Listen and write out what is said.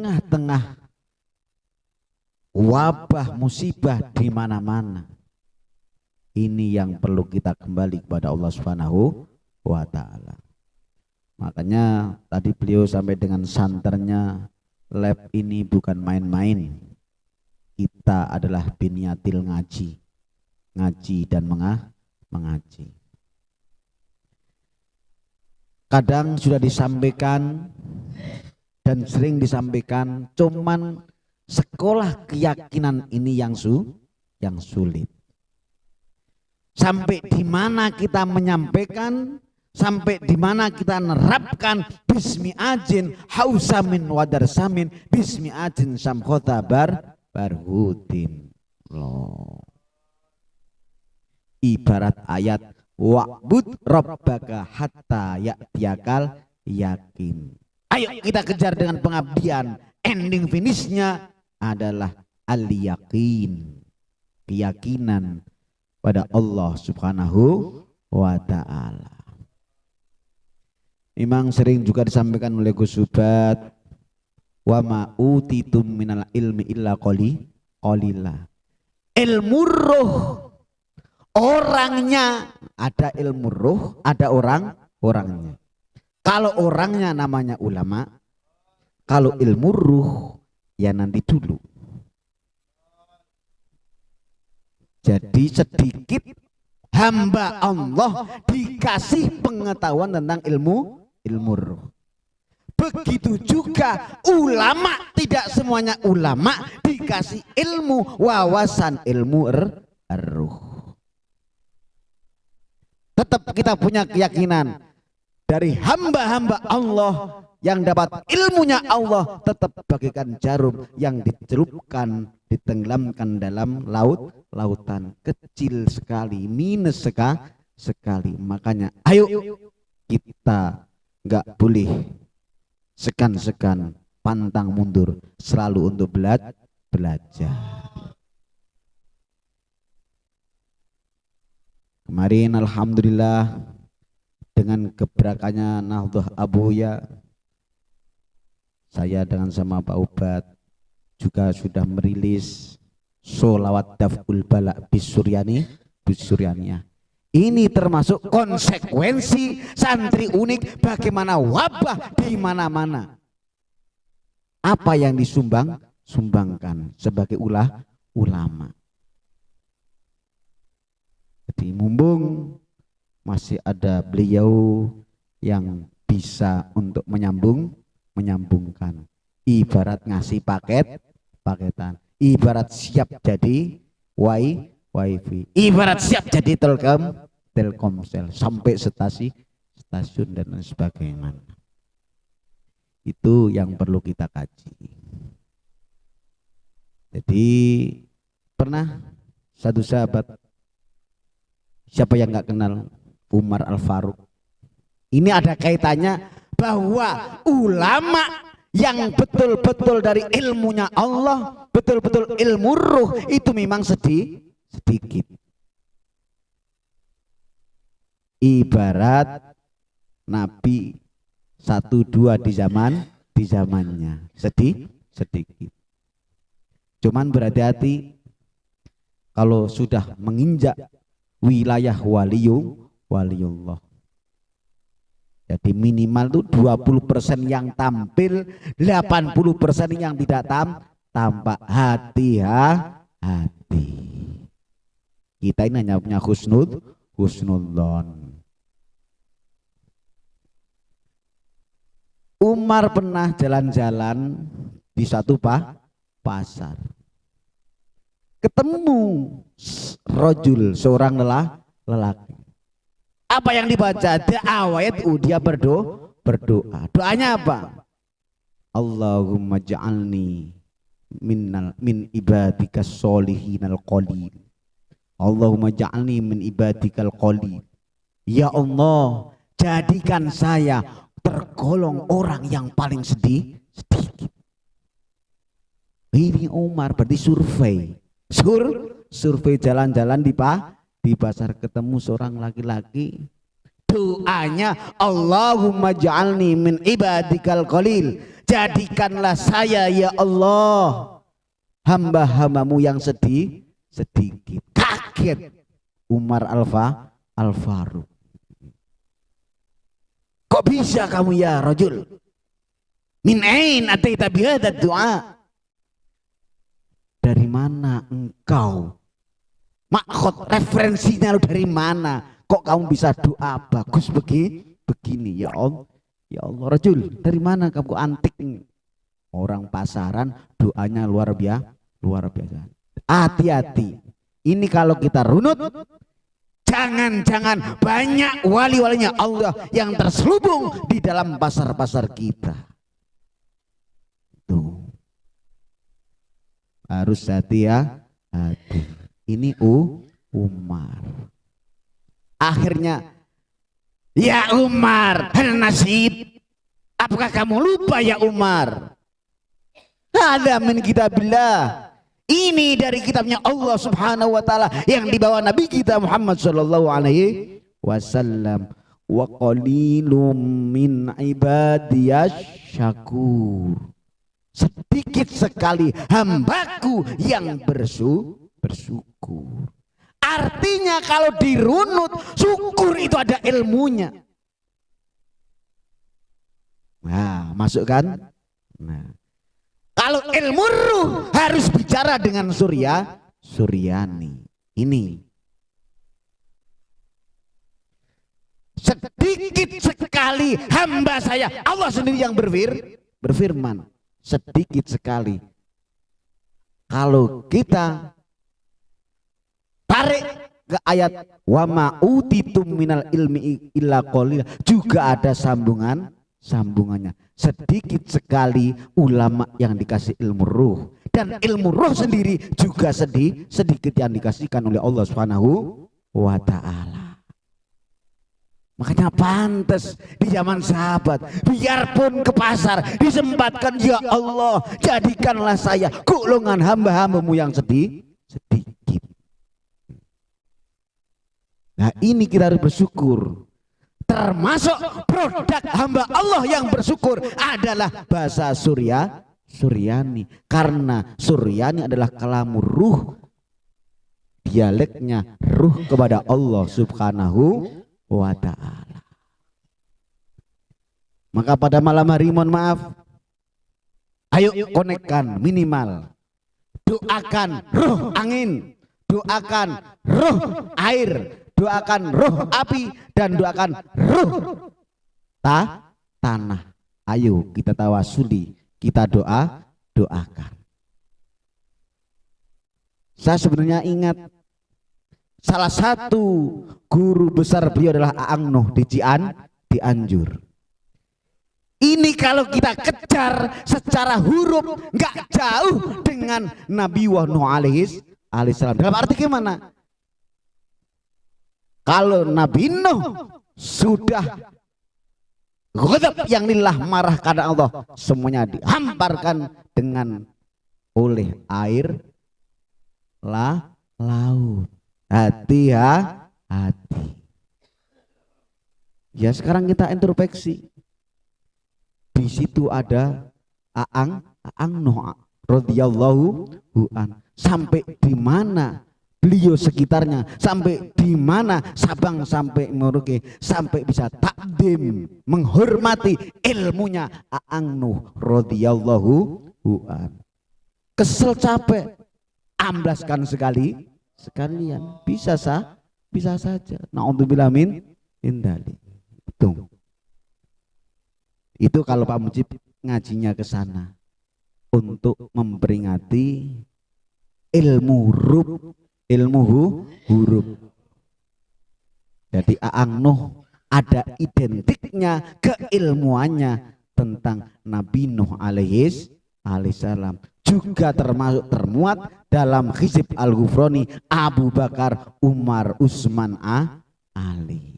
tengah-tengah wabah musibah di mana-mana, ini yang perlu kita kembali kepada Allah Subhanahu wa Ta'ala. Makanya tadi beliau sampai dengan santernya, lab ini bukan main-main. Kita adalah binyatil ngaji dan mengaji. Kadang sudah disampaikan dan sering disampaikan, cuman sekolah keyakinan ini yang sulit. Sampai di mana kita menyampaikan, sampai di mana kita nerapkan bismi ajin hausamin wadarsamin bismi ajin samkhota barhudin loh. Ibarat ayat wa'bud rabbaka hatta ya'tiyakal yakin. Ayo kita kejar dengan pengabdian. Ending finishnya adalah al-yakin, keyakinan pada Allah Subhanahu wa Ta'ala. Memang sering juga disampaikan oleh Gus Subhat, wa ma utitum minal ilmi illa qalila. Ilmu ruh, orangnya ada, ilmu ruh ada orangnya. Kalau orangnya namanya ulama, kalau ilmu ruh ya nanti dulu. Jadi sedikit hamba Allah dikasih pengetahuan tentang ilmu ruh. Begitu juga ulama, tidak semuanya ulama dikasih ilmu wawasan ilmu ruh. Tetap kita punya keyakinan dari hamba-hamba Allah yang dapat ilmunya Allah tetap bagaikan jarum yang dicelupkan, ditenggelamkan dalam lautan kecil sekali, minus sekali. Makanya ayo kita nggak boleh sekan-sekan, pantang mundur, selalu untuk belajar. Kemarin alhamdulillah dengan gebrakannya Nahdlatul Abuya, saya dengan sama Pak Ubat juga sudah merilis Sholawat Daf'ul Bala Bisuryaniyah. Ini termasuk konsekuensi santri unik bagaimana wabah di mana-mana. Apa yang disumbangkan sebagai ulama. Jadi mumpung masih ada beliau yang bisa untuk menyambungkan. Ibarat ngasih paketan. Ibarat siap jadi wifi, ibarat siap jadi Telkomsel sampai stasiun dan lain sebagainya. Itu yang perlu kita kaji. Jadi pernah satu sahabat, siapa yang nggak kenal Umar Al-Faruq, ini ada kaitannya bahwa ulama yang betul-betul dari ilmunya Allah, betul-betul ilmu ruh itu memang sedikit. Ibarat Nabi 1-2 di zamannya sedikit. Cuman berhati-hati kalau sudah menginjak wilayah waliullah. Jadi minimal tuh 20% yang tampil, 80% yang tidak tampak. Hati-hati. Kita ini hanya punya husnudzon. Umar pernah jalan-jalan di satu pasar. Ketemu rojul, seorang lelaki. Apa yang dibaca? Dia berdoa. Doanya apa? Allahumma ja'alni min ibadikas solihinal qalil. Allahumma ja'alni min ibadikal qalil. Ya Allah, jadikan saya tergolong orang yang paling sedikit. Ini Umar berarti survei jalan-jalan di pasar, ketemu seorang laki-laki Doanya Allahumma ja'alni min ibadikal qalil, jadikanlah saya ya Allah hamba-hambamu yang sedikit. Kaget Umar Al-Faruq. Kok bisa kamu ya rajul? Min ain ataita bihadza du'a? Dari mana engkau? Maksud referensinya lu dari mana? Kok kamu bisa doa bagus begini? Ya Allah, ya Allah rajul, dari mana kamu antik? Orang pasaran doanya luar biasa. Hati-hati. Ini kalau kita runut, jangan-jangan banyak wali-walinya Allah yang terselubung di dalam pasar-pasar kita. Tuh. Harus hati-hati. Ini Umar. Akhirnya, ya Umar, hal nasib. Apakah kamu lupa ya Umar? Ada min kitabillah. Ini dari kitabnya Allah Subhanahu wa taala yang dibawa Nabi kita Muhammad sallallahu alaihi wasallam. Wa qalilum min ibadiyasy syakur. Sedikit sekali hambaku yang bersyukur. Artinya kalau dirunut, syukur itu ada ilmunya. Nah, masuk kan? Nah, kalau ilmu ruh harus bicara dengan Suryani. Ini sedikit sekali hamba saya, Allah sendiri yang berfirman. Sedikit sekali. Kalau kita tarik ke ayat wa ma utitum minal ilmi illa qalila, juga ada sambungannya. Sedikit sekali ulama yang dikasih ilmu ruh, dan ilmu ruh sendiri juga sedikit yang dikasihkan oleh Allah Subhanahu wa taala. Makanya pantas di zaman sahabat, biarpun ke pasar disempatkan, ya Allah jadikanlah saya golongan hamba-hambamu yang sedikit. Nah ini kita harus bersyukur. Termasuk produk hamba Allah yang bersyukur adalah bahasa Suryani. Karena Suryani adalah kalamu ruh, dialeknya ruh kepada Allah Subhanahu wa ta'ala. Maka pada malam hari, mohon maaf, ayo konekkan minimal, doakan ruh angin, doakan ruh air, doakan ruh api, dan doakan ruh tanah. Ayo kita tawasuli, kita doakan. Saya sebenarnya ingat salah satu guru besar beliau adalah Aang Nuh di Cianjur. Ini kalau kita kejar secara huruf nggak jauh dengan Nabi Nuh alaihissalam. Dalam arti gimana? Kalau Nabi Nuh sudah ghadab yang lillah, marah karena Allah, semuanya dihamparkan dengan oleh air laut. Hati-hati. Ya sekarang kita introspeksi. Di situ ada Aang Nuh radhiyallahu an. Sampai di mana beliau sekitarnya, sampai di mana Sabang sampai Merauke, sampai bisa takdim menghormati ilmunya Aang Nuh radhiyallahu an. Kesel capek, amblaskan sekalian bisa saja. Na'udzubillah min dzalik. Itu kalau Pak Mujib ngajinya ke sana untuk memperingati ilmu huruf. Jadi Aang Nuh ada identiknya, keilmuannya tentang Nabi Nuh alaihissalam, juga termuat dalam Hizb Al-Ghufrani Abu Bakar, Umar, Utsman, Ali.